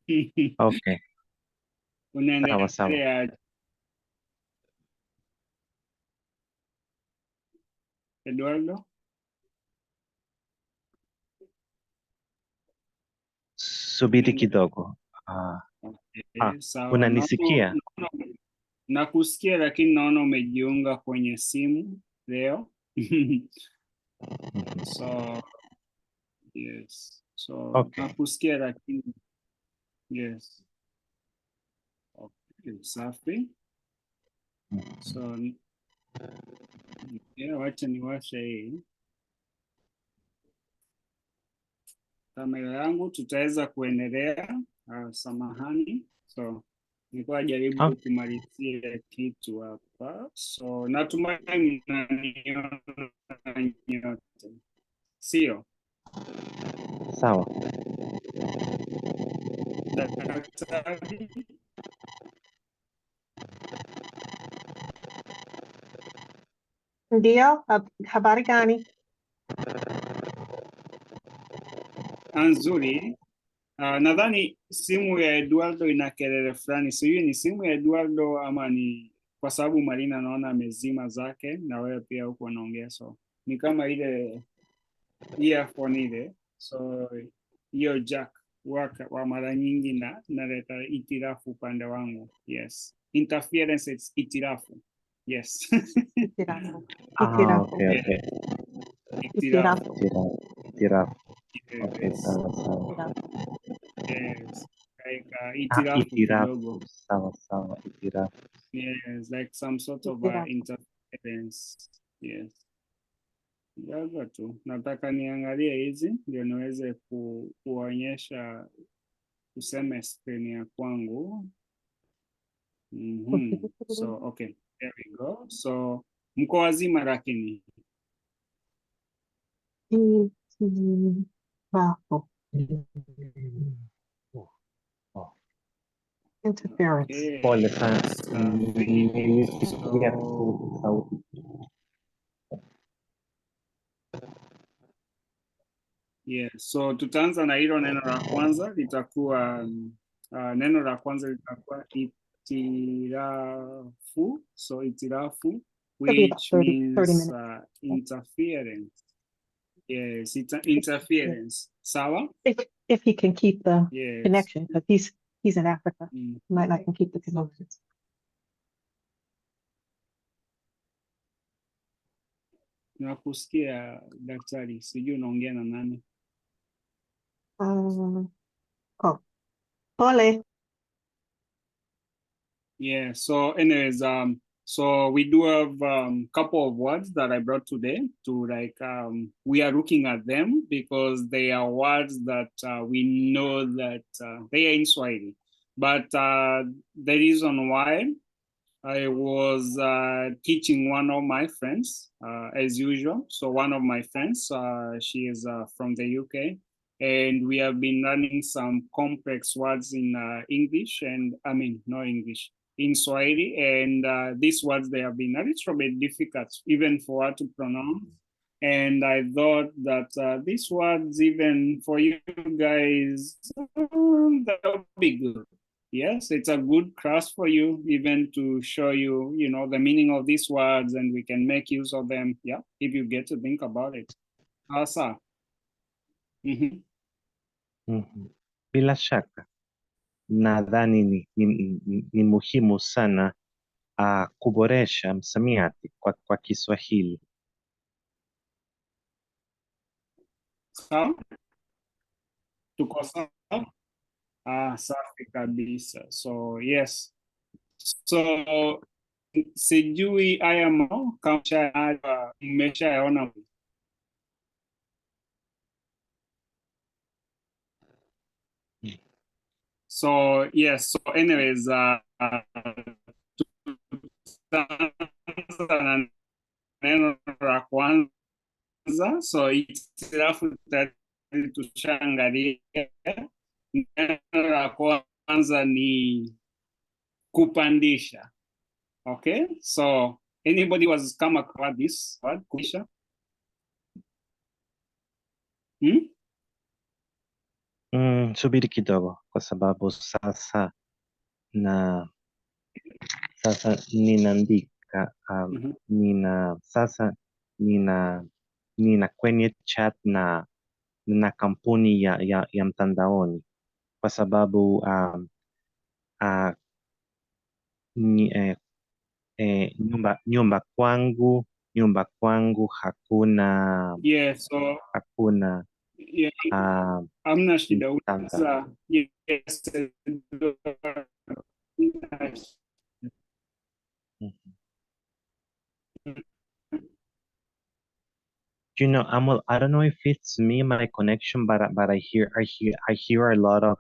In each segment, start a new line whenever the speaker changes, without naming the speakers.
Okay. Sawa sawa.
Unaendelea Eduardo?
Subiri kidogo.
Sawa.
Unanisikia?
Nakusikia lakini naona umejiunga kwenye simu leo. So, yes. So,
Okay.
nakusikia lakini, yes. Okay, safi. So, wacha niwashe hii kamera yangu, tutaweza kuendelea. Samahani. So, nilikuwa jaribu kumalizia kitu hapa. So, natumai mnaniona nyote. Sio?
Sawa.
Daktari?
Ndio, habari gani?
Nzuri. Nadhani simu ya Eduardo ina kelele fulani. Sijui ni simu ya Eduardo ama ni kwa sababu Marina naona amezima zake na wewe pia huko unaongea, so ni kama ile earphone ile. So hiyo jack wa mara nyingi na naleta itirafu upande wangu. Yes. Interference, it's itirafu. Yes.
Itirafu.
Okay.
Itirafu.
Itirafu.
Yes.
Okay, sawa.
Yes. Like itirafu kidogo.
Sawa, itirafu.
Yes, like some sort of interference. Yes. Jaga tu. Nataka niangalie hizi ndio niweze kuonyesha tuseme screen ya kwangu. So, okay. There we go. So, mko wazima lakini.
Interference.
Pole sana. Sauti.
Yeah, so tutaanza na hilo neno la kwanza litakuwa neno la kwanza litakuwa itirafu. So itirafu, which means interference. Yes, interference. Sawa?
If he can keep the connection, because he's in Africa. Might not can keep the connection.
Nakusikia daktari, sijui unaongea na nani?
Pole.
Yeah, so anyways, so we do have couple of words that I brought today to like, we are looking at them because they are words that we know that they are in Swahili. But the reason why I was teaching one of my friends, as usual. So one of my friends, she is from the UK, and we have been learning some complex words in English, and not English, in Swahili, and these words, they have been a little bit difficult even for her to pronounce. And I thought that these words, even for you guys, that would be good. Yes, it's a good class for you, even to show you, the meaning of these words, and we can make use of them. Yeah, if you get to think about it. Asa.
Bila shaka nadhani ni muhimu sana kuboresha msamiati kwa Kiswahili.
Sawa? Tuko sawa? Safi kabisa. So yes. So sijui haya mambo kama mmeshayaona. So yes, so anyways, neno la kwanza, so itirafu tushaangalia. Neno la kwanza ni kupandisha. Okay, so anybody was come across this word, kupandisha?
Subiri kidogo kwa sababu sasa ninaandika nina kwenye chat na kampuni ya mtandaoni kwa sababu uh, ni, nyumba kwangu hakuna
Yeah, so
hakuna
yeah,
uh,
amna shida.
mtandao.
Yes.
You know, Amal, I don't know if it's me, my connection, but I hear a lot of,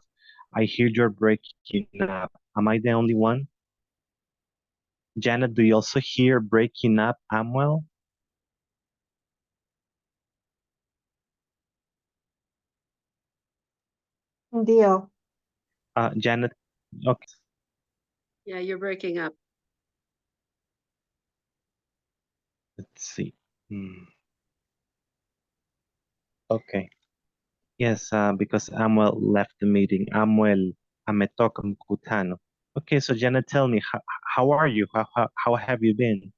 I hear you're breaking up. Am I the only one? Janet, do you also hear breaking up, Amwell?
Ndio.
Janet, okay.
Yeah, you're breaking up.
Let's see. Okay. Yes, because Amwell left the meeting. Amwell ametoka mkutano. Okay, so Janet, tell me, how are you? How have you been?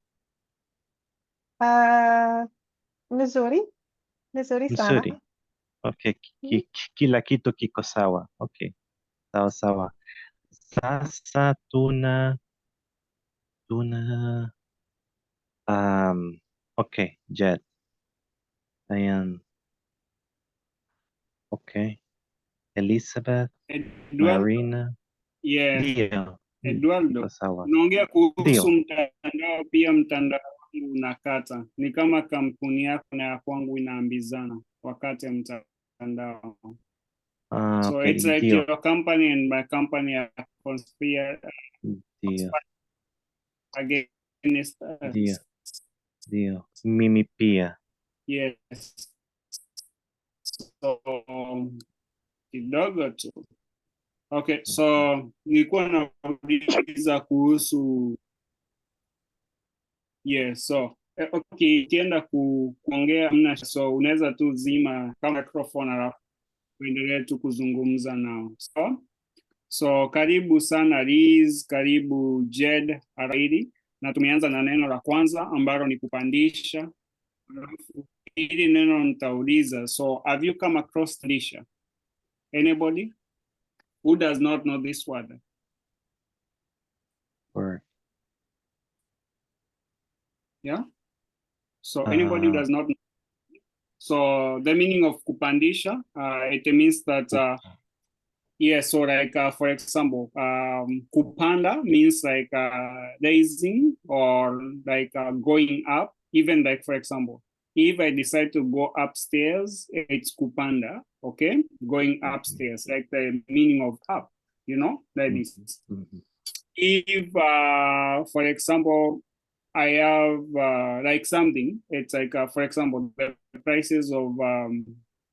Missouri sana.
Mzuri. Okay, kila kitu kiko sawa. Okay, sawa sawa. Sasa okay, Jet. Ayan. Okay. Elizabeth,
Eduardo,
Marina.
yes.
Ndio.
Eduardo,
Iko sawa.
unaongea kuhusu
Ndio.
mtandao, pia mtandao wangu unakata. Ni kama kampuni yako na ya kwangu inaambizana wakati ya mtandao. So
Okay,
it's like
ndio.
your company and my company are conspire
Ndio.
against
Ndio.
us.
Ndio. Mimi pia.
Yes. So kidogo tu. Okay, so nilikuwa nauliza kuhusu so okay, ikienda kuongea mna, so unaweza tu zima kama microphone alafu uendelee tu kuzungumza nao. So karibu sana Liz, karibu Jed Araidi, na tumeanza na neno la kwanza ambalo ni kupandisha. Hili neno nitauliza, so have you come across pandisha? Anybody who does not know this word?
Or
Yeah. So anybody who does not know. So the meaning of kupandisha, it means that so like for example, kupanda means like raising or like going up. Even like for example, if I decide to go upstairs, it's kupanda, okay? Going upstairs, like the meaning of up, like this. If for example, I have like something, it's like for example, the prices of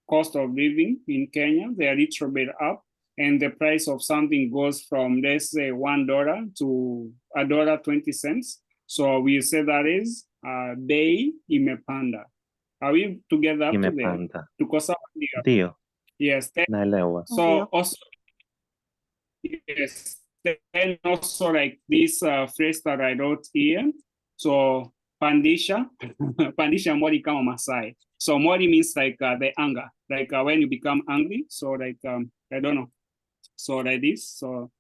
cost of living in Kenya, they are a little bit up, and the price of something goes from, let's say, $1 to $1.20. So we say that is bei imepanda. Are we together up to there? Tuko sawa?
Ndio.
Yes.
Naelewa.
So also, yes, then also like this phrase that I wrote here. So pandisha, pandisha mori kama Masai. So mori means like the anger, like when you become angry. So like I don't know. So like this. So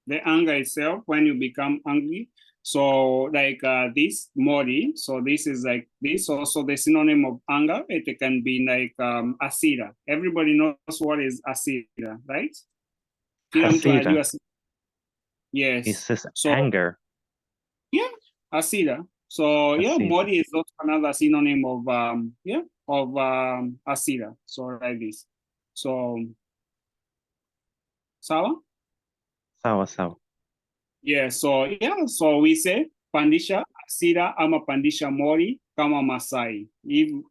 the anger itself when you become angry. So like this mori. So this is like this. Also the synonym of anger. It can be like asira. Everybody knows what is asira, right?
Hasira.
Yes.
It says anger.
Yeah, asira. So yeah, mori is also another synonym of asira. So like this. So sawa?
Sawa.
Yeah, so we say pandisha asira ama pandisha mori kama Masai.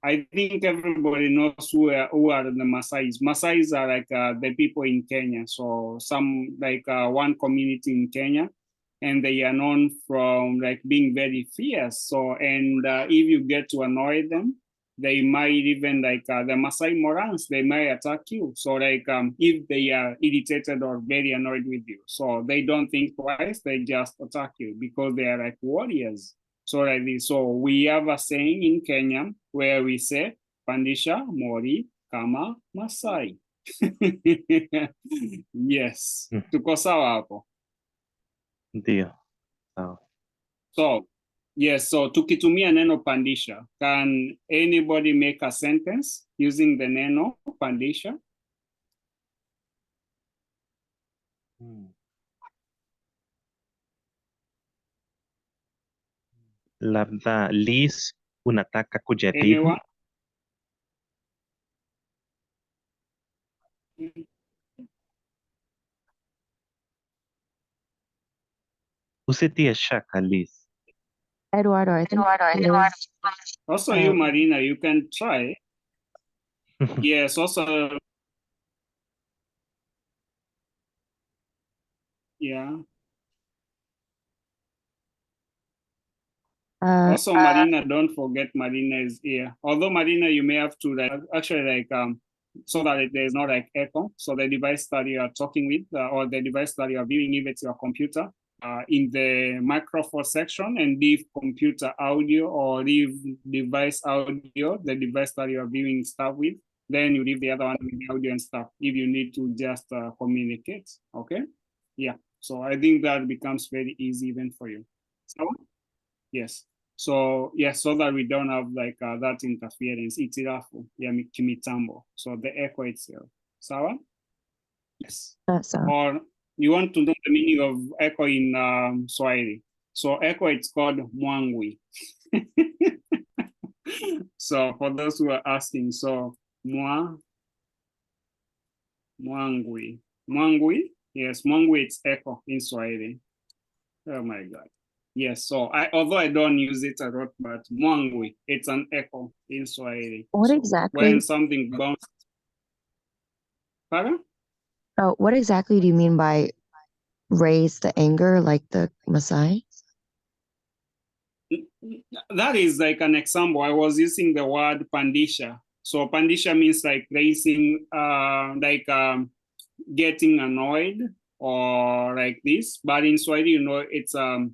I think everybody knows who are the Masais. Masais are like the people in Kenya. So some like one community in Kenya, and they are known from like being very fierce. So and if you get to annoy them, they might even like the Masai Morans, they might attack you. So like if they are irritated or very annoyed with you, so they don't think twice, they just attack you because they are like warriors. So like this. So we have a saying in Kenya where we say Pandisha Mori kama Masai. Yes. Tuko sawa hapo.
Ndio. Sawa.
So, yes, so tukitumia neno pandisha, can anybody make a sentence using the neno pandisha?
Labda Liz, unataka kujaribu?
Anyone?
Usitie shaka, Liz.
Eduardo, I think Liz,
Also you, Marina, you can try. Yes, also. Yeah. Also, Marina, don't forget Marina is here. Although Marina, you may have to like actually like so that there's not like echo. So the device that you are talking with or the device that you are viewing, if it's your computer, in the microphone section, and leave computer audio or leave device audio, the device that you are viewing stuff with. Then you leave the other one with the audio and stuff if you need to just communicate. Okay. Yeah. So I think that becomes very easy even for you. So yes. So yes, so that we don't have like that interference. Itirafu ya kimitambo. So the echo itself. Sawa? Yes. Or you want to know the meaning of echo in Swahili? So echo, it's called mwangwi. So for those who are asking, so mwangwi. Mwangwi? Yes, mwangwi, it's echo in Swahili. Oh my God. Yes, so although I don't use it a lot, but mwangwi, it's an echo in Swahili.
What
so
exactly?
When something bounces. Pardon?
Oh, what exactly do you mean by raise the anger, like the Maasai?
That is like an example. I was using the word pandisha. So pandisha means like raising, getting annoyed or like this. But in Swahili, you know, it's like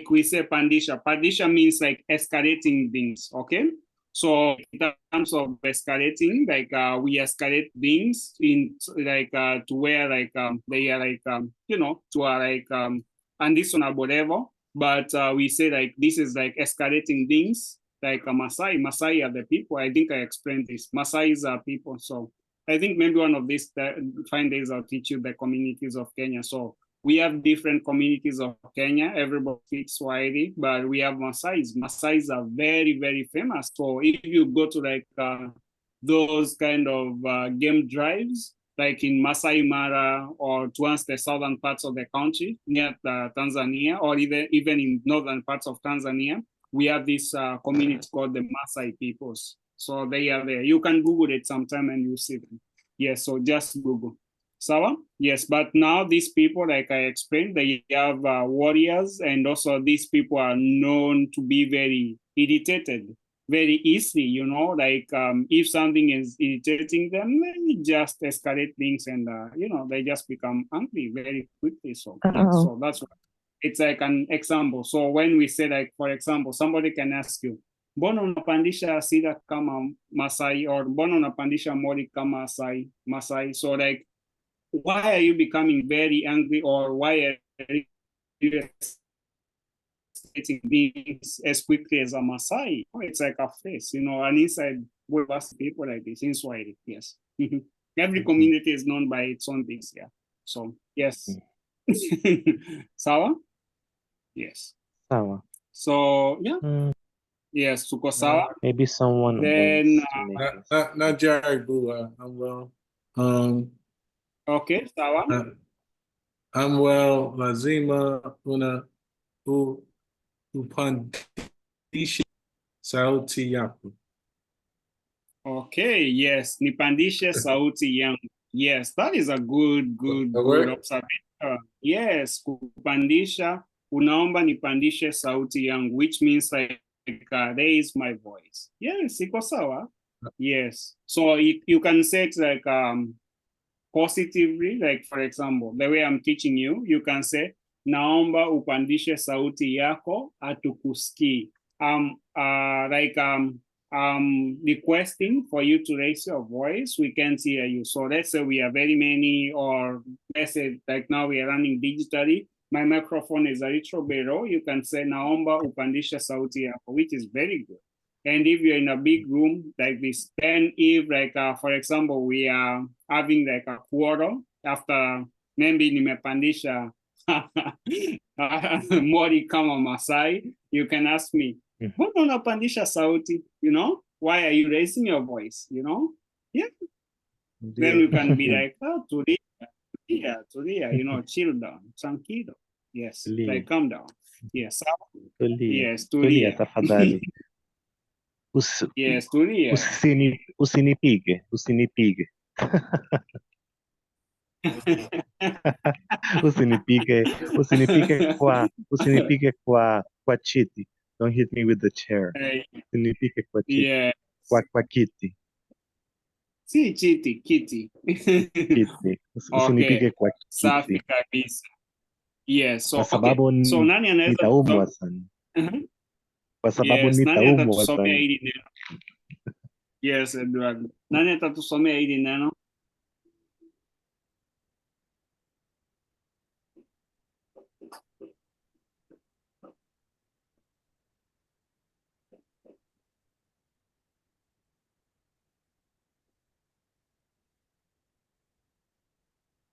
we say pandisha. Pandisha means like escalating things. Okay. So in terms of escalating, like we escalate things in like to where like they are like you know, to a like unreasonable level. But we say like this is like escalating things like a Masai. Masai are the people. I think I explained this. Masais are people. So I think maybe one of these fine days I'll teach you the communities of Kenya. So we have different communities of Kenya. Everybody speaks Swahili, but we have Masais. Masais are very, very famous. So if you go to like those kind of game drives, like in Masai Mara or towards the southern parts of the country near Tanzania, or even in northern parts of Tanzania, we have this community called the Maasai peoples. So they are there. You can Google it sometime and you'll see them. Yes, so just Google. Sawa? Yes, but now these people, like I explained, they have warriors, and also these people are known to be very irritated very easily, you know, like if something is irritating them, they just escalate things and, you know, they just become angry very quickly. So, yeah, so that's what it's like an example. So when we say like, for example, somebody can ask you, mbona unapandisha hasira kama Masai, or mbona unapandisha mori kama Masai? So like, why are you becoming very angry, or why are you things as quickly as a Maasai? It's like a face, you know, and inside we have people like this in Swahili. Yes. Every community is known by its own things. Yeah. So yes. Sawa? Yes.
Sawa.
So yeah. Yes, tuko sawa.
Maybe someone
then
not Jerry Boo. I'm well.
Okay, sawa.
I'm well. Lazima una upandishe sauti yako.
Okay, yes, nipandishe sauti yangu. Yes, that is a good observation. Yes, kupandisha, unaomba nipandishe sauti yangu, which means like raise my voice. Yes, iko sawa. Yes. So you can say it like positively, like for example, the way I'm teaching you, you can say, naomba upandishe sauti yako hatukusikii. Requesting for you to raise your voice, we can't hear you. So let's say we are very many, or let's say like now we are running digitally. My microphone is a little below. You can say naomba upandishe sauti yako, which is very good. And if you're in a big room like this, then if like, for example, we are having like a quarrel after maybe nimepandisha mori kama Masai, you can ask me, mbona unapandisha sauti? You know, why are you raising your voice? You know, yeah. Then you can be like, oh, tulia, you know, chill down, tranquilo. Yes, like calm down. Yes, yes, tulia.
Tafadhali.
Yes, tulia.
Usinipige. Usinipige kwa chiti. Don't hit me with the chair. Usinipige kwa chiti.
Yeah.
Kwa kiti.
Si chiti, kiti.
Kiti. Usinipige kwa kiti.
Safi kabisa. Yes, so
kwa sababu
okay. So nani anaweza
nitaumwa sana. Kwa sababu
yes,
nitaumwa sana.
Hili neno? Yes, Edward. Nani atatusomea hili neno?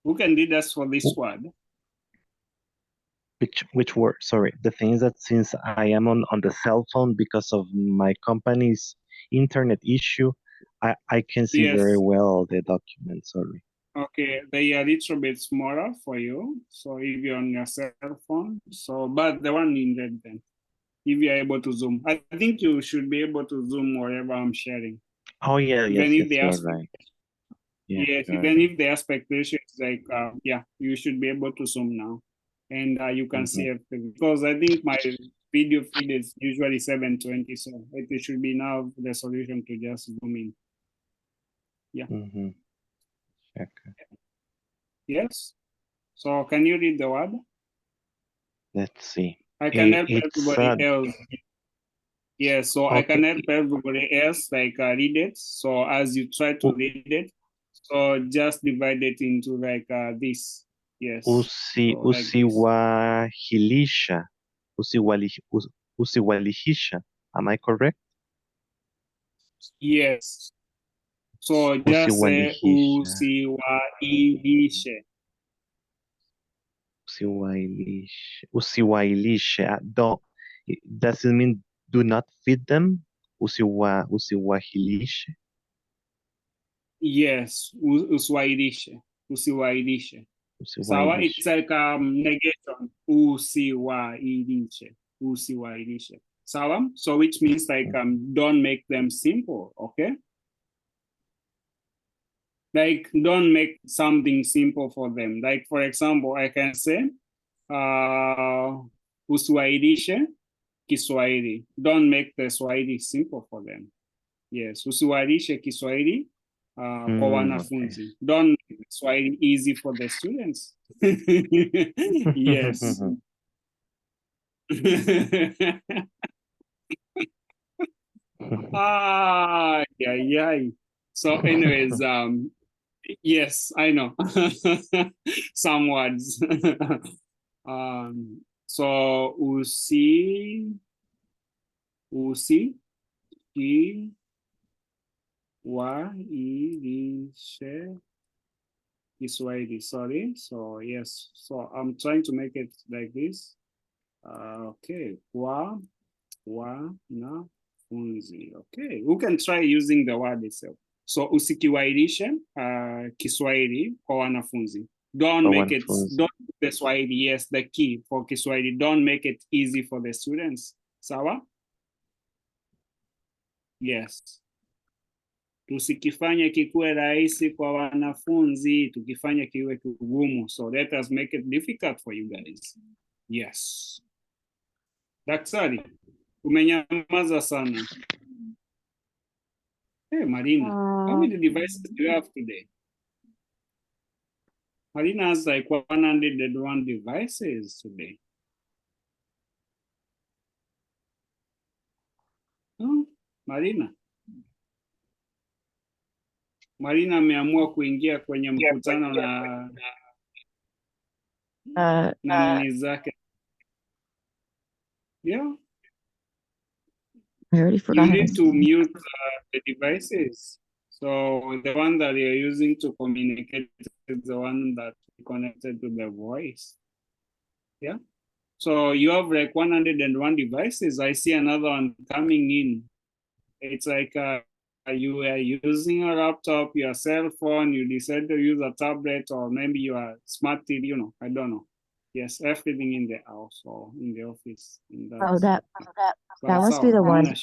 Who can lead us for this word?
Which word? Sorry. The thing is that since I am on the cell phone because of my company's internet issue, I can see very well the document. Sorry.
Okay, they are a little bit smaller for you. So if you're on your cell phone, but the one in red then, if you're able to zoom, I think you should be able to zoom wherever I'm sharing.
Oh yeah, yes, you're right.
Yeah, yes, even if the aspect ratio is like, yeah, you should be able to zoom now. And you can see everything. Because I think my video feed is usually 720, so it should be now the solution to just zoom in. Yeah.
Okay.
Yes. So can you read the word?
Let's see.
I can help everybody else. Yes, so okay. I can help everybody else like read it. So as you try to read it, so just divide it into like this. Yes.
Usiwahilisha. Usiwalihisha. Am I correct?
Yes. So just say usiwahilishe.
Usiwahilishe. Does it mean do not feed them? Usiwahilishe.
Yes, usiwahilishe. Usiwahilishe. Sawa, it's like negation. Usiwahilishe. Usiwahilishe. Sawa, so which means like don't make them simple, okay? Like don't make something simple for them. Like for example, I can say usiwahilishe Kiswahili. Don't make the Swahili simple for them. Yes, usiwahilishe Kiswahili kwa wanafunzi. Don't make Swahili easy for the students. Yes. Yeah. So anyways, yes, I know. Some words. So usiwahilishe Kiswahili. Sorry. So yes. So I'm trying to make it like this. Okay. Kwa wanafunzi. Okay. Who can try using the word itself? So usikiwahilishe Kiswahili kwa wanafunzi. Don't make it, don't the Swahili, yes, the key for Kiswahili. Don't make it easy for the students. Sawa? Yes. Tusikifanye kikuwe rahisi kwa wanafunzi, tukifanya kiwe kigumu. So let us make it difficult for you guys. Yes. Daktari. Umenyamaza sana. Hey, Marina, how many devices do you have today? Marina has like 101 devices today. Oh, Marina. Marina ameamua kuingia kwenye mkutano na nini zake. Yeah.
I already
You
forgot how
need
to.
to mute the devices. So the one that you're using to communicate is the one that connected to the voice. Yeah. So you have like 101 devices. I see another one coming in. It's like you are using a laptop, your cell phone, you decide to use a tablet, or maybe your smart TV, you know, I don't know. Yes, everything in the house or in the office.
Oh, that must be the one.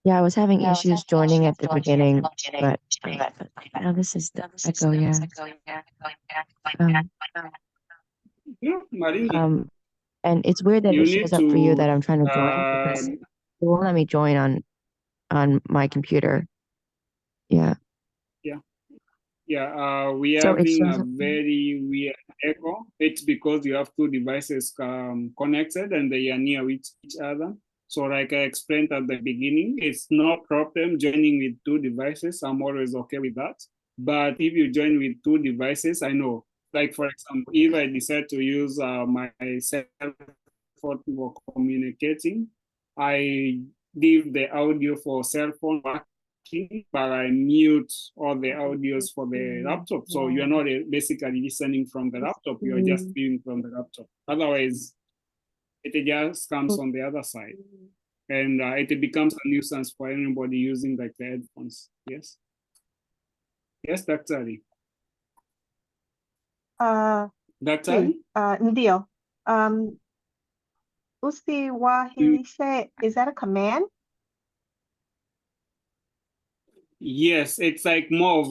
Yeah, I was having issues joining at the beginning, but now this is the echo. Yeah. And it's weird that it shows up for you that I'm trying to join because it won't let me join on my computer. Yeah.
Yeah, we are having a very weird echo. It's because you have two devices connected and they are near each other. So like I explained at the beginning, it's no problem joining with two devices. I'm always okay with that. But if you join with two devices, I know, like for example, if I decide to use my cell phone for communicating, I leave the audio for cell phone working, but I mute all the audios for the laptop. So you're not basically listening from the laptop, you're just viewing from the laptop. Otherwise, it just comes on the other side. And it becomes a nuisance for anybody using like the headphones. Yes. Yes, Dr. Ali. Dr. Ali?
Ndio. Usiwahilishe, is that a command?
Yes, it's like more of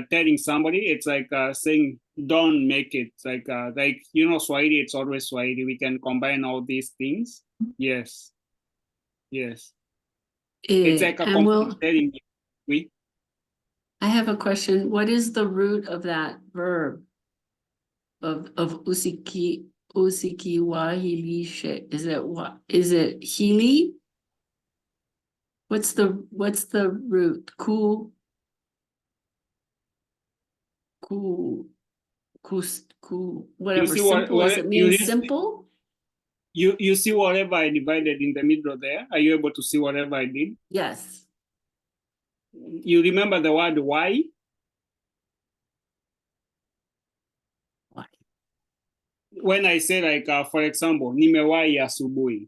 telling somebody. It's like saying, don't make it. Like you know, Swahili, it's always Swahili. We can combine all these things. Yes. Yes. It's like a command telling you.
I have a question. What is the root of that verb of usikiwahilishe? Is it hili? What's the root? Whatever. Simple. Does it mean simple?
You see whatever I divided in the middle there? Are you able to see whatever I did?
Yes.
You remember the word why?
Why?
When I say like, for example, nimewahi asubuhi,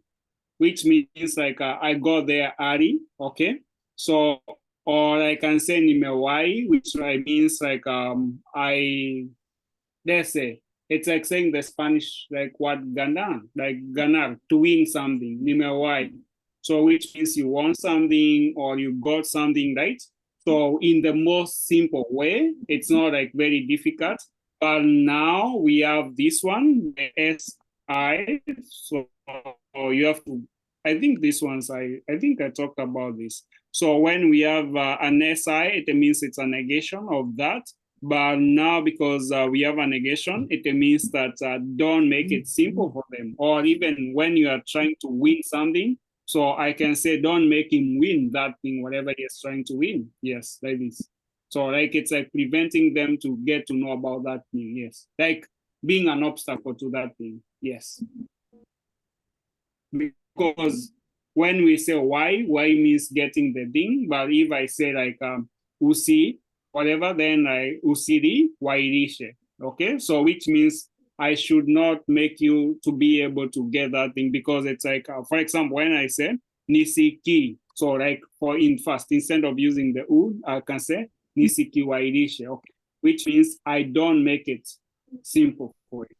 which means like I got there early, okay? So, or I can say nimewahi, which means like let's say, it's like saying the Spanish like what ganar, to win something, nimewahi. So which means you want something or you got something, right? So in the most simple way, it's not like very difficult. But now we have this one, the SI. So you have to, I think this one's, I think I talked about this. So when we have an SI, it means it's a negation of that. But now because we have a negation, it means that don't make it simple for them. Or even when you are trying to win something, so I can say, don't make him win that thing, whatever he is trying to win. Yes, like this. So like it's like preventing them to get to know about that thing. Yes, like being an obstacle to that thing. Yes. Because when we say why means getting the thing. But if I say like usi, whatever, then like usiri wairishe. Okay, so which means I should not make you to be able to get that thing, because it's like, for example, when I said nisiki, so like for in first, instead of using the u, I can say nisiki wairishe, okay, which means I don't make it simple for you.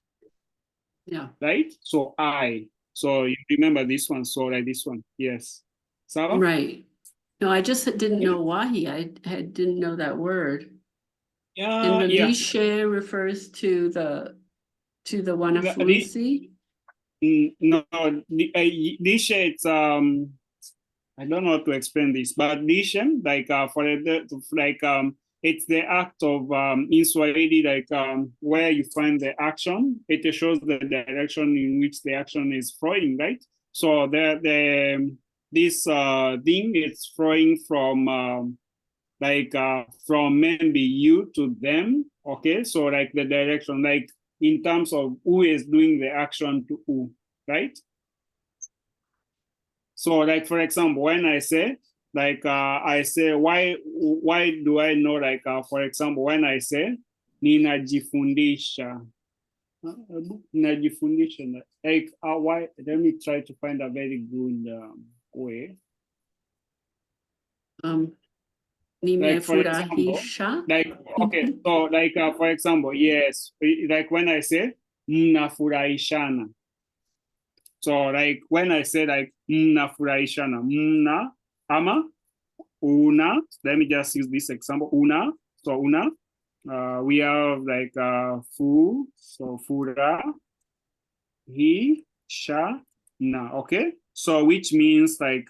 Yeah.
Right? So so you remember this one, so like this one, yes. So
right. No, I just didn't know wahi. I didn't know that word.
Yeah.
And the lishe refers to the wanafunzi?
No, dish, it's I don't know how to explain this, but dish, like it's the act of in Swahili, like where you find the action. It shows the direction in which the action is flowing, right? So this thing it's flowing from from maybe you to them. Okay, so like the direction, like in terms of who is doing the action to who, right? So like, for example, when I say, like, I say, why do I know, like, for example, when I say, ninajifundisha, like, why, let me try to find a very good way. Like, for example, like, okay, so like, for example, yes, like when I say, mnafurahishana. So like when I say like mnafurahishana, mna, ama, una, let me just use this example, una, so una, we have like fu, so fura, hi, sha, na, okay? So which means like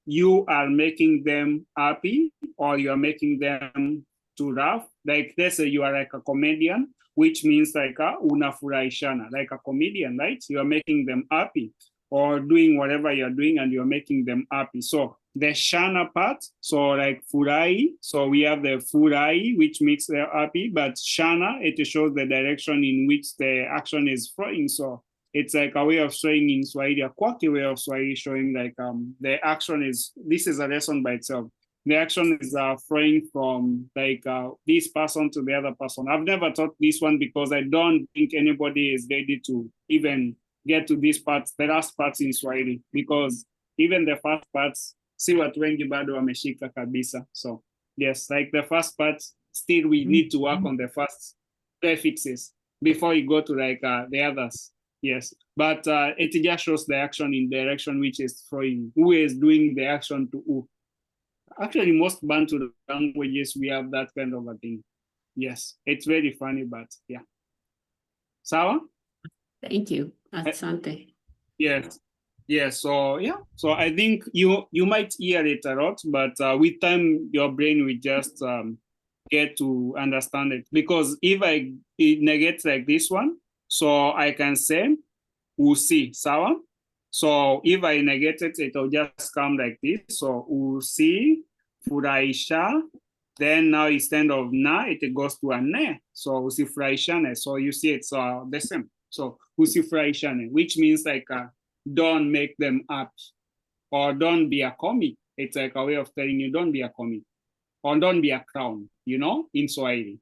you are making them happy or you are making them to laugh. Like let's say you are like a comedian, which means like unafurahishana, like a comedian, right? You are making them happy or doing whatever you're doing and you're making them happy. So the shana part, so like furai, so we have the furai, which makes them happy, but shana, it shows the direction in which the action is flowing. So it's like a way of showing in Swahili, a quirky way of Swahili showing like the action is, this is a lesson by itself. The action is flowing from like this person to the other person. I've never taught this one because I don't think anybody is ready to even get to this part, the last parts in Swahili, because even the first parts, si watu wengi bado wameshika kabisa. So yes, like the first part, still we need to work on the first prefixes before you go to like the others. Yes, but it just shows the action in direction which is flowing. Who is doing the action to who? Actually, most Bantu languages, we have that kind of a thing. Yes, it's very funny, but yeah. Sawa?
Thank you, Asante.
Yes, yes. So yeah, so I think you might hear it a lot, but with time, your brain will just get to understand it. Because if I negate like this one, so I can say usi, sawa? So if I negate it, it will just come like this. So usi, furahisha, then now instead of na, it goes to a ne. So usi furahishane. So you see it's the same. So usi furahishane, which means like don't make them happy or don't be a comic. It's like a way of telling you don't be a comic or don't be a clown, you know, in Swahili.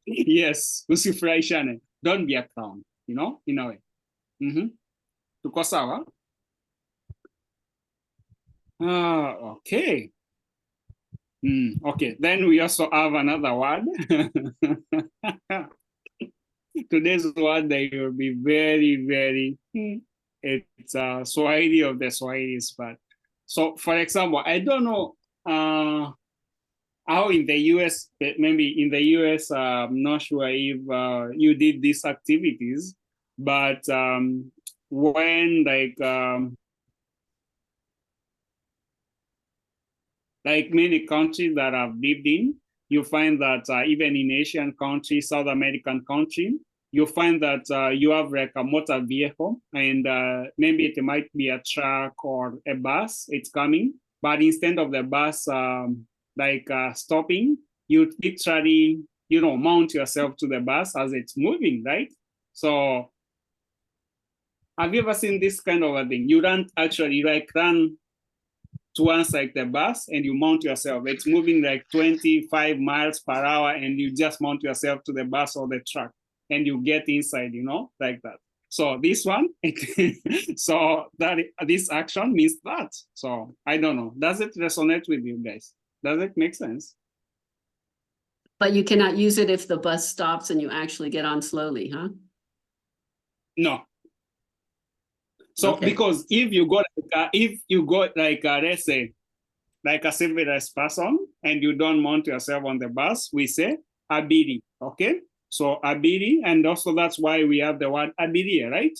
Yes, usi furahishane, don't be a clown, you know, in a way. Tuko sawa? Okay. Okay, then we also have another word. Today's word, they will be very, very, it's Swahili of the Swahilis. But so, for example, I don't know how in the US, maybe in the US, I'm not sure if you did these activities, but when like many countries that I've lived in, you find that even in Asian countries, South American countries, you find that you have like a motor vehicle and maybe it might be a truck or a bus, it's coming, but instead of the bus stopping, you literally, you know, mount yourself to the bus as it's moving, right? So have you ever seen this kind of a thing? You don't actually like run towards like the bus and you mount yourself. It's moving like 25 miles per hour and you just mount yourself to the bus or the truck and you get inside, you know, like that. So this one, so that this action means that. So I don't know. Does it resonate with you guys? Does it make sense?
But you cannot use it if the bus stops and you actually get on slowly, huh?
No. So okay. Because if you go like let's say like a civilized person and you don't mount yourself on the bus, we say habari, okay? So abiri, and also that's why we have the word abiria, right?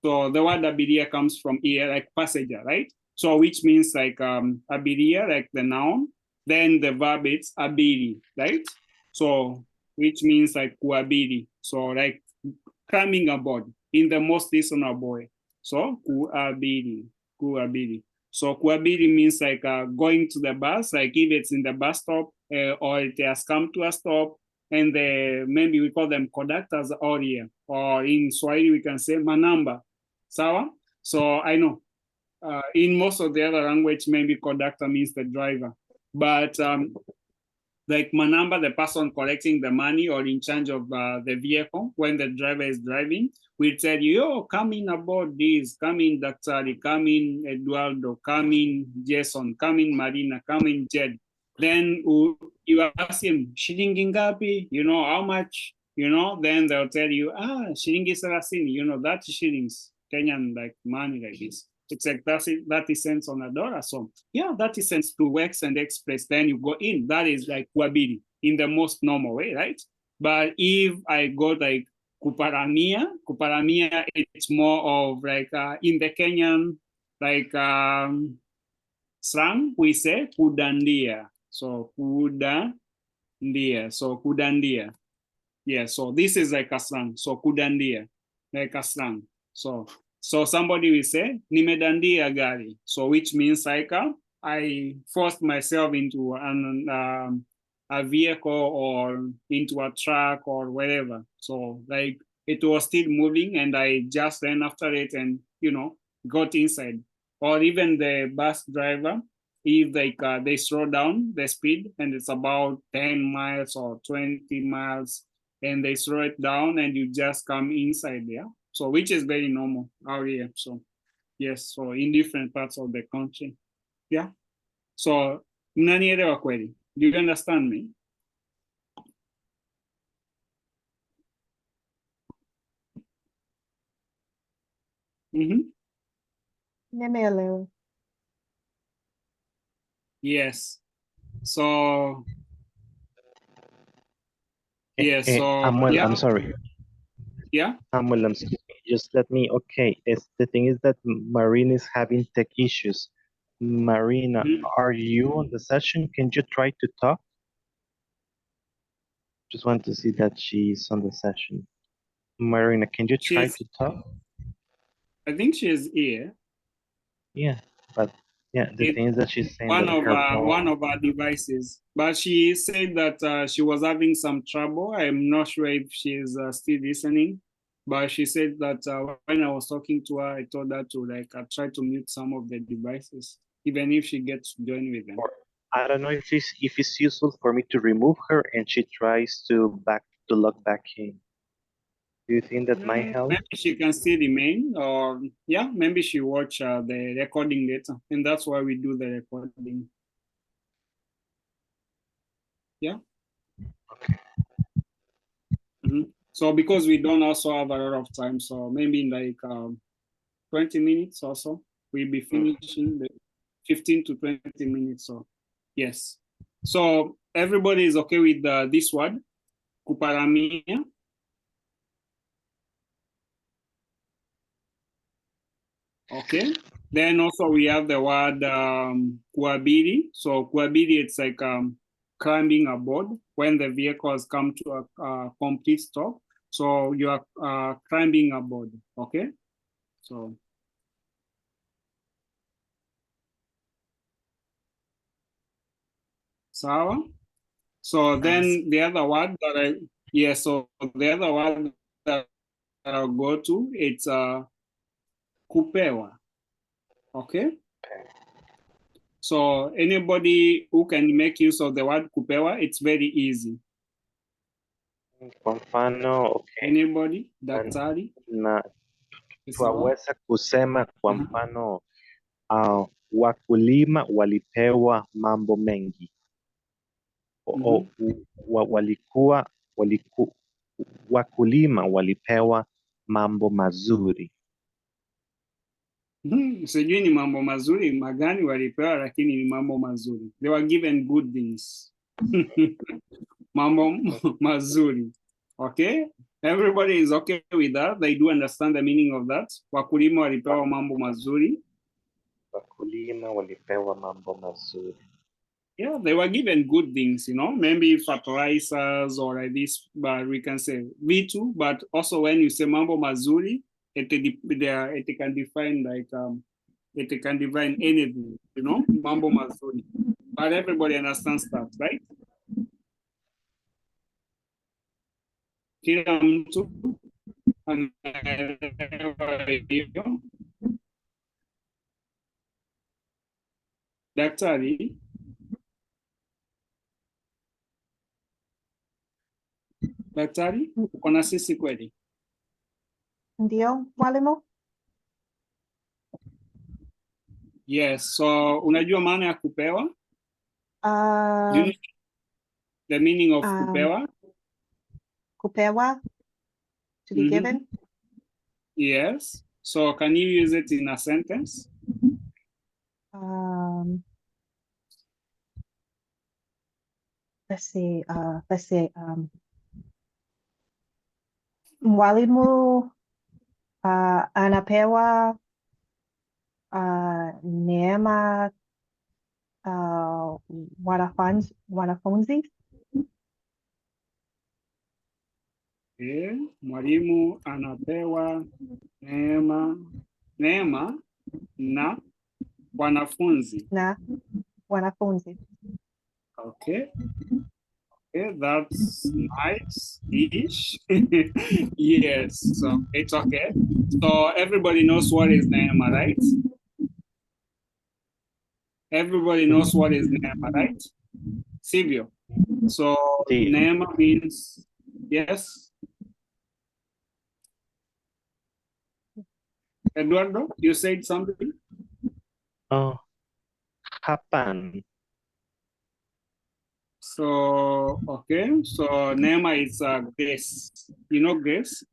So the word abiria comes from here, like passenger, right? So which means like abiria, like the noun, then the verb it's abiri, right? So which means like kuabiri. So like coming aboard in the most reasonable way. So kuabiri. So kuabiri means like going to the bus, like if it's in the bus stop or it has come to a stop, and maybe we call them conductors all here, or in Swahili we can say manamba. Sawa? So I know in most of the other language, maybe conductor means the driver, but like manamba, the person collecting the money or in charge of the vehicle when the driver is driving, will tell you, oh, come in aboard this, come in Daktari, come in Eduardo, come in Jason, come in Marina, come in Jed. Then you ask him, shilingi ngapi, you know, how much, you know, then they'll tell you, shilingi sarasini, you know, that's shillings, Kenyan like money like this. It's like 30 cents on a dollar. So yeah, 30 cents to Wex and Express, then you go in. That is like kuabiri in the most normal way, right? But if I go like kuparamia, it's more of like in the Kenyan, like slang, we say kudandia. So kudandia. So kudandia. Yeah, so this is like a slang. So kudandia, like a slang. So somebody will say, nimedandia gari. So which means like I forced myself into a vehicle or into a truck or whatever. So like it was still moving and I just ran after it and, you know, got inside. Or even the bus driver, if they slow down the speed and it's about 10 miles or 20 miles and they slow it down and you just come inside there. So which is very normal out here. So yes, so in different parts of the country. Yeah. So mnanielewa kweli? Do you understand me?
Nimeelewa.
Yes. So yes, so
Samuel,
yeah.
I'm sorry.
Yeah.
Samuel, just let me. Okay, the thing is that Marina is having tech issues. Marina, are you on the session? Can you try to talk? Just want to see that she's on the session. Marina, can you try to talk?
I think she is here.
Yeah, but yeah, the thing is that she's saying that
one of our devices, but she said that she was having some trouble. I'm not sure if she's still listening, but she said that when I was talking to her, I told her to like try to mute some of the devices, even if she gets to join with them.
I don't know if it's useful for me to remove her and she tries to log back in. Do you think that might help?
Maybe she can still remain, or yeah, maybe she watch the recording later, and that's why we do the recording. Yeah.
Okay.
So because we don't also have a lot of time, so maybe in like 20 minutes or so, we'll be finishing the 15 to 20 minutes. So yes. So everybody is okay with this word, kuparamia. Okay. Then also we have the word kuabiri. So kuabiri, it's like climbing aboard when the vehicle has come to a complete stop. So you are climbing aboard. Okay. So. Sawa. So then the other word that so the other word that I'll go to, it's kupewa. Okay. So anybody who can make use of the word kupewa, it's very easy.
Kwa mfano, okay.
Anybody? Daktari?
Na twaweza kusema kwa mfano wakulima walipewa mambo mengi. Wakulima walipewa mambo mazuri.
Sijui ni mambo mazuri magani walipewa, lakini ni mambo mazuri. They were given good things. Mambo mazuri. Okay, everybody is okay with that. They do understand the meaning of that. Wakulima walipewa mambo mazuri.
Wakulima walipewa mambo mazuri.
Yeah, they were given good things, you know, maybe fertilizers or like this, but we can say V2, but also when you say mambo mazuri, it can define like, it can define anything, you know, mambo mazuri. But everybody understands that, right? Kila mtu anaelewa hiyo. Daktari, uko na sisi kweli?
Ndio, mwalimu?
Yes, so unajua maana ya kupewa? Do you know the meaning of kupewa?
Kupewa? To be given?
Yes. So can you use it in a sentence?
Let's see. Mwalimu anapewa neema wanafunzi.
Mwalimu anapewa neema na wanafunzi. Okay. Okay, that's nice-ish. Yes, so it's okay. So everybody knows what is neema, right? Everybody knows what is neema, right? Silvio. So neema means, yes? Eduardo, you said something?
Oh, happen.
So, okay, so neema is grace. You know grace?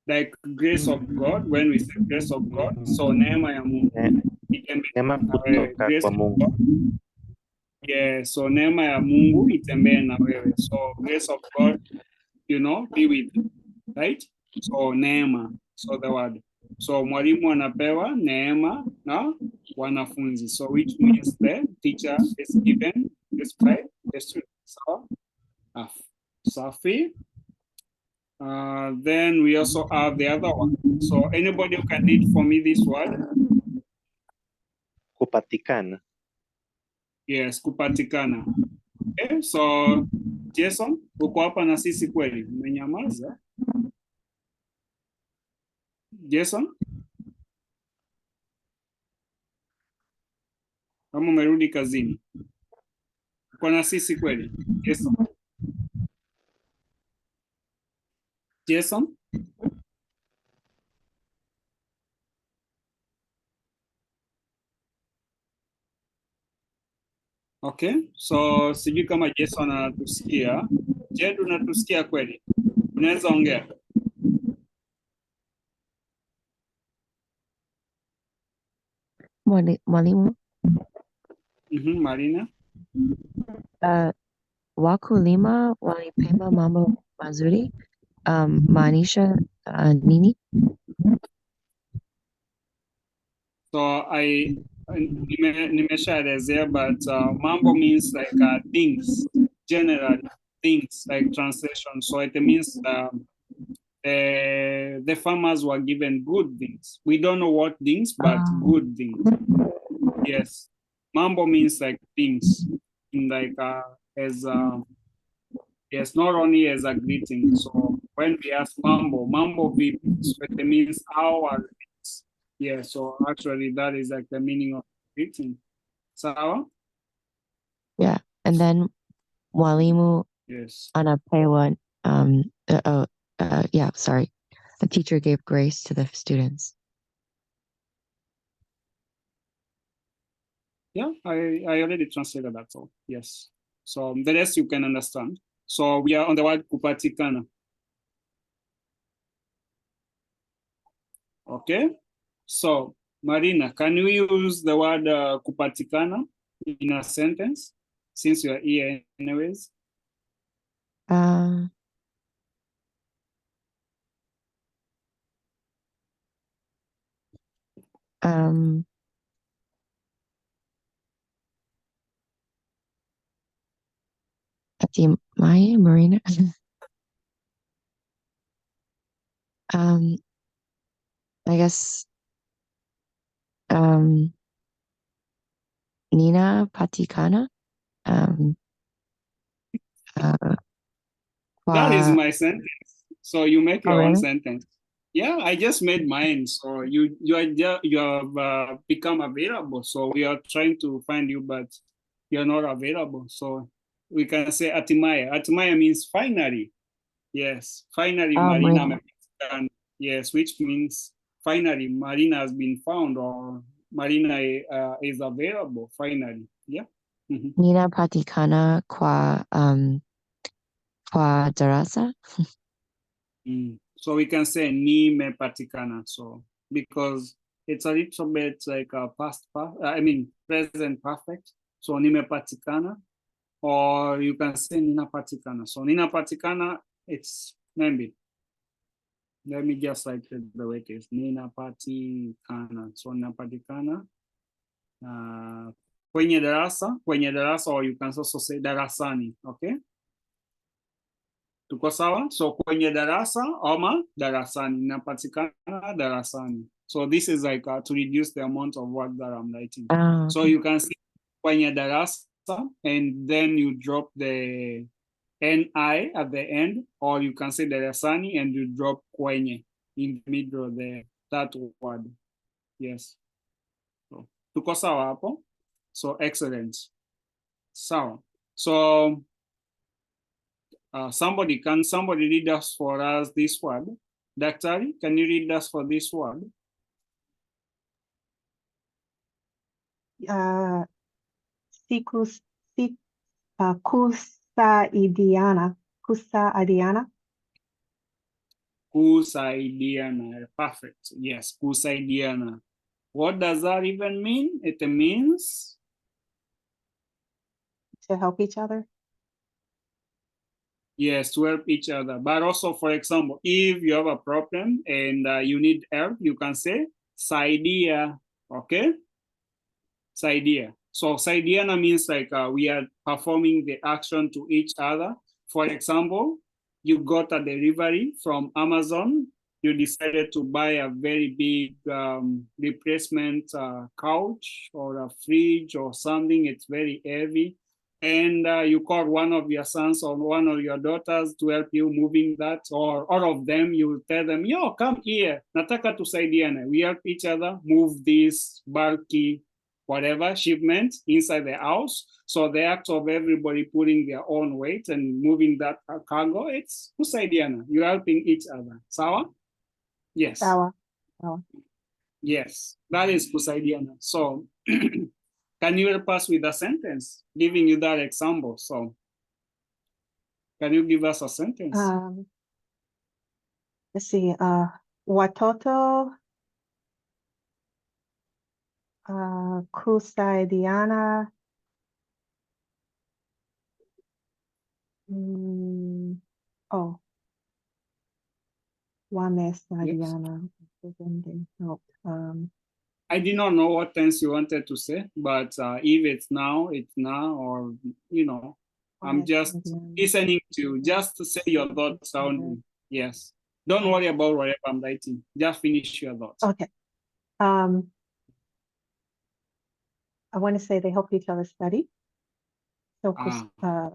Like grace of God, when we say grace of God, so neema ya Mungu. It can be grace of God. Yeah, so neema ya Mungu itembee na wewe. So grace of God, you know, be with you, right? So neema, so the word. So mwalimu anapewa neema na wanafunzi. So which means the teacher is given this by the student. So Safi. Then we also have the other one. So anybody who can read for me this word?
Kupatikana.
Yes, kupatikana. Okay, so Jason, uko hapa na sisi kweli? Umenyamaza? Jason? Kama umerudi kazini. Uko na sisi kweli? Jason? Jason? Okay, so sijui kama Jason anatusikia. Je, unatusikia kweli? Unaweza ongea?
Mwalimu.
Marina.
Wakulima walipewa mambo mazuri. Maanisha nini?
So nimeshaelezea, but mambo means like things, generally things like translation. So it means the farmers were given good things. We don't know what things, but good things. Yes, mambo means like things, like as yes, not only as a greeting. So when we ask mambo vipi, so it means how are things. Yeah, so actually that is like the meaning of greeting. Sawa?
Yeah, and then mwalimu anapewa yeah, sorry. The teacher gave grace to the students.
Yeah, I already translated that. So yes. So the rest you can understand. So we are on the word kupatikana. Okay. So Marina, can we use the word kupatikana in a sentence? since you're here anyways?
Uh, um, Maya Marina. um, I guess Nina Patikana. Um, uh,
That is
Kwa,
my sentence. So you make
oh,
your own
really?
sentence. Yeah, I just made mine. So you have become available. So we are trying to find you, but you're not available. So we can say Atimaya. Atimaya means finally. Yes, finally Marina
Marina.
Mexican. Yes, which means finally Marina has been found or Marina is available finally. Yeah. Mhm.
Nina Patikana kwa darasa.
So we can say ni me patikana. So because it's a little bit like a present perfect. So ni me patikana, or you can say nina patikana. So nina patikana, it's maybe. Let me just write it the way it is. Nina patikana. So nina patikana. Kwenye darasa, or you can also say darasani. Okay. Tuko sawa? So kwenye darasa ama darasani, inapatikana darasani. So this is like to reduce the amount of work that I'm writing. So
Okay.
you can see kwenye darasa and then you drop the ni at the end, or you can say darasani and you drop kwenye in the middle there, that word. Yes. So, tuko sawa hapo? So excellent. Sawa. So somebody read us for us this word? Daktari, can you read us for this word?
Kusaidiana. Kusaidiana.
Kusaidiana. Perfect. Yes, kusaidiana. What does that even mean? It means
To help each other.
yes, to help each other. But also, for example, if you have a problem and you need help, you can say saidia. Okay? Saidia. So saidiana means like we are performing the action to each other. For example, you got a delivery from Amazon. You decided to buy a very big replacement couch or a fridge or something. It's very heavy. And you call one of your sons or one of your daughters to help you moving that, or all of them, you tell them, yo, come here, nataka tusaidiane. We help each other move this bulky whatever shipment inside the house. So the act of everybody putting their own weight and moving that cargo, it's kusaidiana. You're helping each other. Sawa? Yes.
Sawa. Sawa.
Yes, that is kusaidiana. So can you help us with a sentence, giving you that example? So can you give us a sentence?
Let's see. Watoto kusaidiana. Oh. Wamesaidiana. Yes.
I did not know what tense you wanted to say, but if it's now, or, you know, I'm just listening to just to say your thoughts sounding. Yes. Don't worry about whatever I'm writing. Just finish your thoughts.
Okay. I want to say they help each other study. So,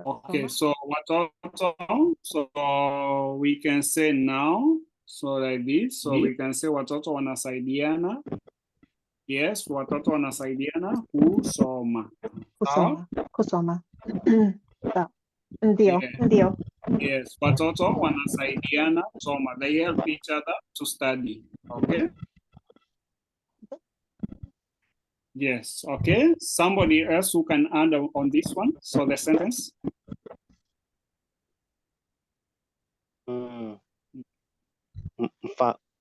okay, so watoto, so we can say now, so like this, so we can say watoto wanasaidiana. Yes, watoto wanasaidiana kusoma.
Kusoma. Ndio.
Yes, watoto wanasaidiana kusoma. They help each other to study. Okay? Yes, okay. Somebody else who can add on this one. So the sentence.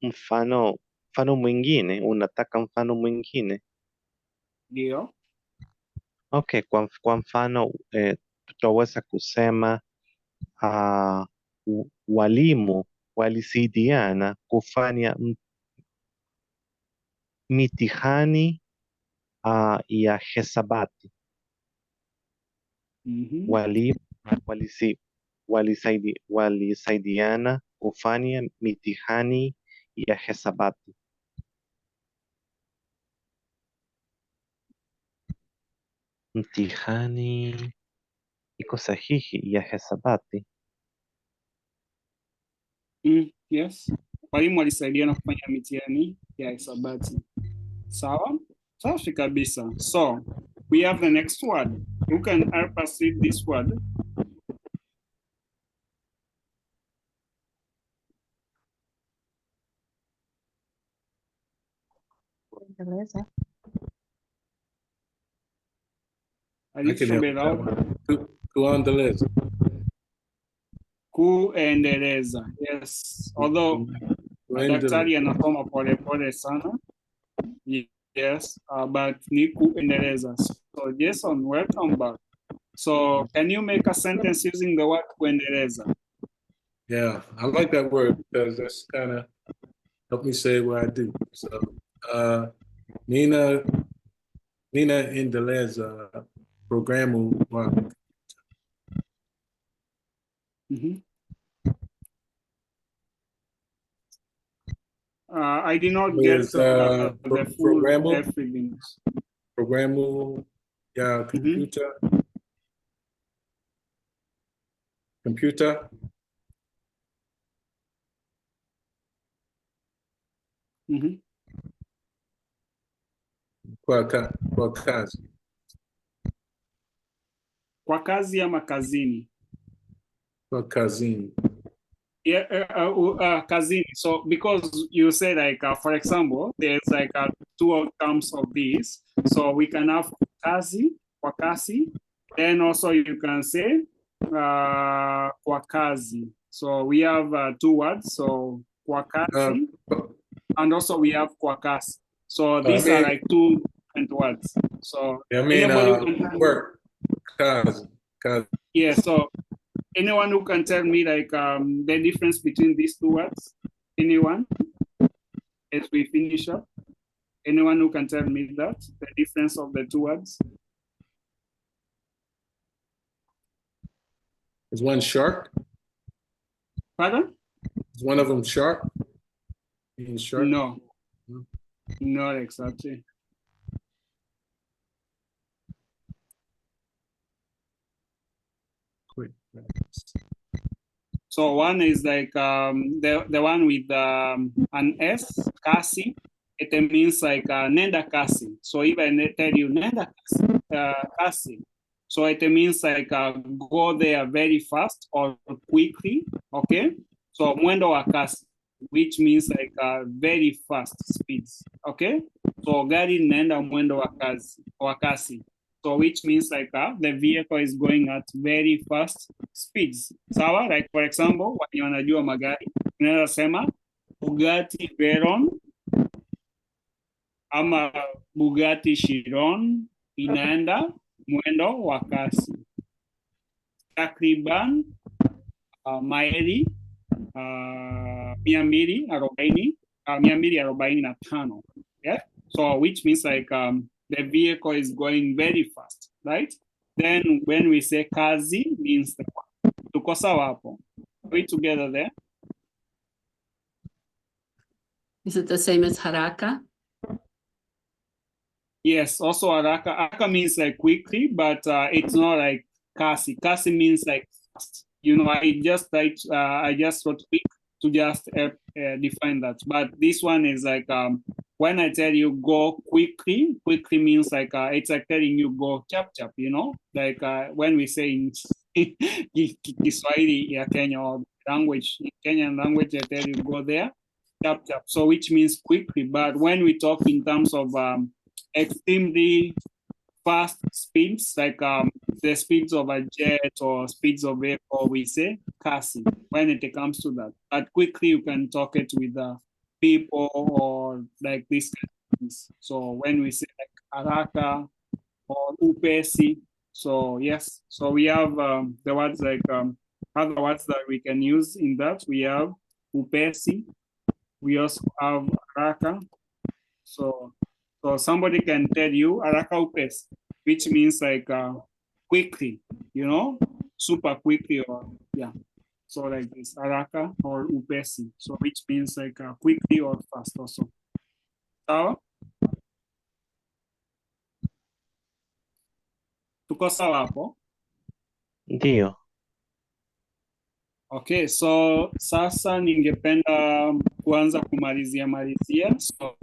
Mfano mwingine, unataka mfano mwingine?
Ndio.
Okay, kwa mfano tutaweza kusema walimu walisaidiana kufanya mitihani ya hesabati. Walimu walisaidiana kufanya mitihani ya hesabati. Mtihani iko sahihi ya hesabati.
Yes. Walimu walisaidiana kufanya mitihani ya hesabati. Sawa? Safi kabisa. So, we have the next word. Who can help us read this word?
Kuendeleza.
I need to
help
be
with that
loud.
one. Kuendeleza.
Kuendeleza. Yes. Although daktari anasoma pole pole sana. Yes, but ni kuendeleza. So Jason, welcome back. So can you make a sentence using the word kuendeleza?
Yeah, I like that word because that's kind of help me say what I do. So Nina endeleza programu wa
I did not get the full
programu,
everything.
Programu ya computer. Computer. Kwa kazi.
Kwa kazi ama kazini?
Kwa kazini.
Yeah, kazini. So because you say like, for example, there's like two terms of this. So we can have kazi, kwa kazi. Then also you can say kwa kazi. So we have two words. So kwa kazi. And also we have kwa kazi. So these are like two different words. So
I mean, work. Kazi.
Yeah, so anyone who can tell me like the difference between these two words? Anyone? As we finish up, anyone who can tell me that the difference of the two words?
Is one sharp?
Pardon?
Is one of them sharp? Sharp?
No, not exactly. So one is like the one with an S, kasi. It means like nenda kasi. So even they tell you nenda kasi. So it means like go there very fast or quickly. Okay. So mwendo wa kasi, which means like very fast speeds. Okay. So gari nenda mwendo wa kasi. So which means like the vehicle is going at very fast speeds. Sawa? Like for example, when wanajua magari, unaweza sema Bugatti Veyron ama Bugatti Chiron inaenda mwendo wa kasi. Takriban maili 245. Yeah? So which means like the vehicle is going very fast, right? Then when we say kazi, means the one. Tuko sawa hapo. Are we together there?
Is it the same as haraka?
Yes, also haraka. Haraka means like quickly, but it's not like kasi. Kasi means like fast. You know, I just wrote quick to just define that. But this one is like when I tell you go quickly, quickly means like it's like telling you go chap chap, you know, like when we say in Swahili ya Kenya or language, in Kenyan language, I tell you go there chap chap. So which means quickly. But when we talk in terms of extremely fast speeds, like the speeds of a jet or speeds of vehicle, we say kasi when it comes to that. But quickly you can talk it with people or like this kind of things. So when we say like haraka, or upesi. So yes, so we have the words like other words that we can use in that. We have upesi. We also have haraka. So somebody can tell you haraka upesi, which means like quickly, you know, super quickly, or yeah. So like this, haraka or upesi. So which means like quickly or fast also. Sawa? Tuko sawa hapo?
Ndio.
Okay, so sasa ningependa kuanza kumalizia. So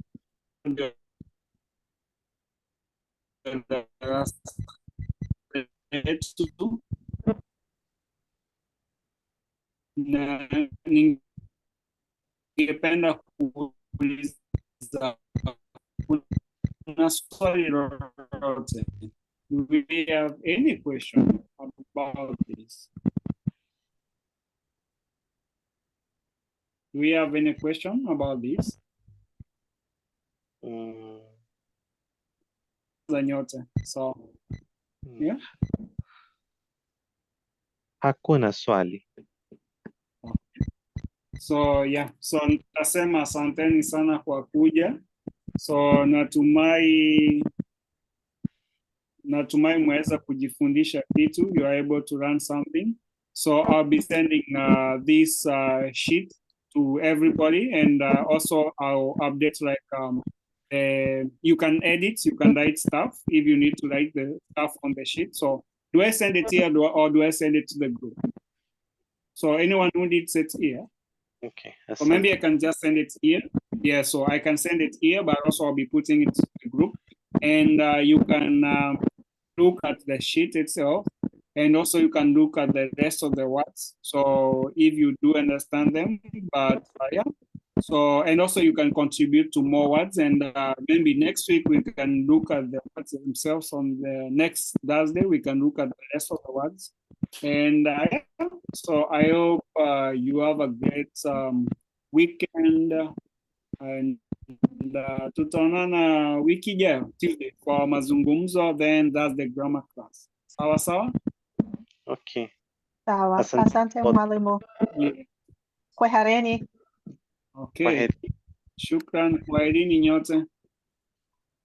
na ningependa kuuliza kuna swali lolote. Do we have any question about this? Do we have any question about this? Za nyote. So, yeah.
Hakuna swali.
So, yeah. So, nitasema asanteni sana kwa kuja. So, natumai mweza kujifundisha kitu. You are able to learn something. So, I'll be sending this sheet to everybody, and also I'll update like you can edit, you can write stuff if you need to write the stuff on the sheet. So do I send it here or do I send it to the group? So anyone who needs it here.
Okay.
Or maybe I can just send it here. Yeah, so I can send it here, but also I'll be putting it to the group. And you can look at the sheet itself. And also you can look at the rest of the words. So if you do understand them, but yeah. So, and also you can contribute to more words, and maybe next week we can look at the words themselves. On the next Thursday, we can look at the rest of the words. And so I hope you have a great weekend, and tutaonana wiki ijayo Tuesday for mazungumzo, then that's the grammar class. Sawa sawa?
Okay.
Sawa. Asante mwalimu.
Yeah.
Kwaherini.
Okay. Shukran, kwaherini nyote.